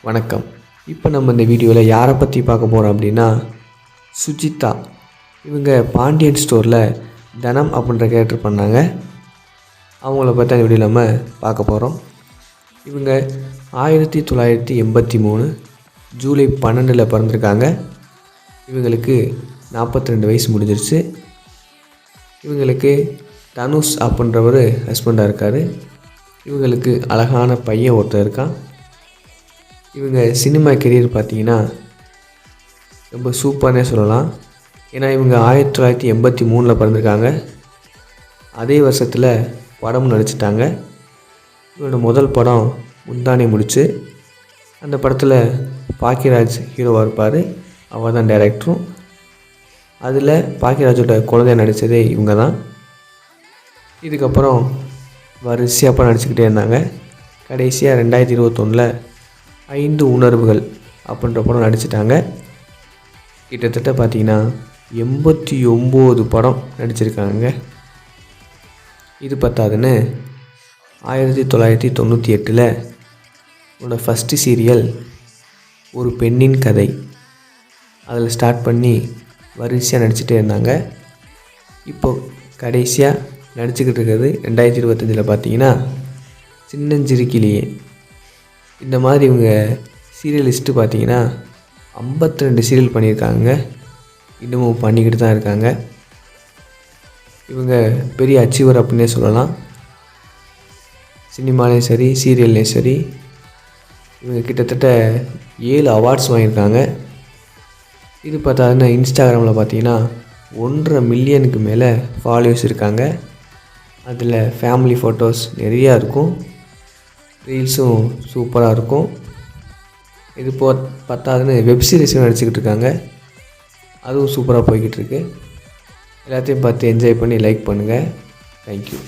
வணக்கம். இப்போ நம்ம இந்த வீடியோவில் யாரை பற்றி பார்க்க போகிறோம் அப்படின்னா சுஜிதா. இவங்க பாண்டியன் ஸ்டோரில் தனம் அப்படின்ற கேரக்டர் பண்ணாங்க. அவங்கள பற்றி அந்த வீடியோ நம்ம பார்க்க போகிறோம். இவங்க 1983 ஜூலை 12 பிறந்திருக்காங்க. இவங்களுக்கு 42 வயசு முடிஞ்சிருச்சு. இவங்களுக்கு தனுஷ் அப்படின்றவர் ஹஸ்பண்டாக இருக்கார். இவங்களுக்கு அழகான பையன் ஒருத்தர் இருக்கான். இவங்க சினிமா கெரியர் பார்த்திங்கன்னா ரொம்ப சூப்பர்னே சொல்லலாம். ஏன்னா இவங்க 1983 பிறந்திருக்காங்க. அதே வருஷத்தில் படமும் நடிச்சிட்டாங்க. இவரோட முதல் படம் முந்தானை முடிச்சு. அந்த படத்தில் பாக்கியராஜ் ஹீரோவாக இருப்பார். அவர் தான் டைரக்டரும். அதில் பாக்கியராஜோட குழந்தைய நடித்ததே இவங்க தான். இதுக்கப்புறம் வரிசையாக படம் நடிச்சுக்கிட்டே இருந்தாங்க. கடைசியாக 2021 5 உணர்வுகள் அப்படின்ற படம் நடிச்சிட்டாங்க. கிட்டத்தட்ட பார்த்திங்கன்னா 89 படம் நடிச்சிருக்காங்க. இது பத்தாதுன்னு 1998 உன்னோட ஃபஸ்ட்டு சீரியல் ஒரு பெண்ணின் கதை, அதில் ஸ்டார்ட் பண்ணி வரிசையாக நடிச்சிட்டே இருந்தாங்க. இப்போ கடைசியாக நடிச்சுக்கிட்டு இருக்கிறது 2025 பார்த்திங்கன்னா சின்னஞ்சிறுக்கிளியே. இந்த மாதிரி இவங்க சீரியல் லிஸ்ட்டு பார்த்திங்கன்னா 52 சீரியல் பண்ணியிருக்காங்க. இன்னமும் பண்ணிக்கிட்டு தான் இருக்காங்க. இவங்க பெரிய அச்சீவர் அப்படின்னே சொல்லலாம். சினிமாலேயும் சரி சீரியல்லையும் சரி இவங்க கிட்டத்தட்ட 7 அவார்ட்ஸ் வாங்கியிருக்காங்க. இது பார்த்தாங்கன்னா இன்ஸ்டாகிராமில் பார்த்திங்கன்னா 1.5 மில்லியனுக்கு மேலே ஃபாலோவர்ஸ் இருக்காங்க. அதில் ஃபேமிலி ஃபோட்டோஸ் நிறையா இருக்கும். ரீல்ஸும் சூப்பராக இருக்கும். இது பத்தாதுன்னு வெப் சீரிஸும் நடிச்சுக்கிட்டு இருக்காங்க. அதுவும் சூப்பராக போய்கிட்டு இருக்கு. எல்லாத்தையும் பார்த்து என்ஜாய் பண்ணி லைக் பண்ணுங்கள். தேங்க்யூ.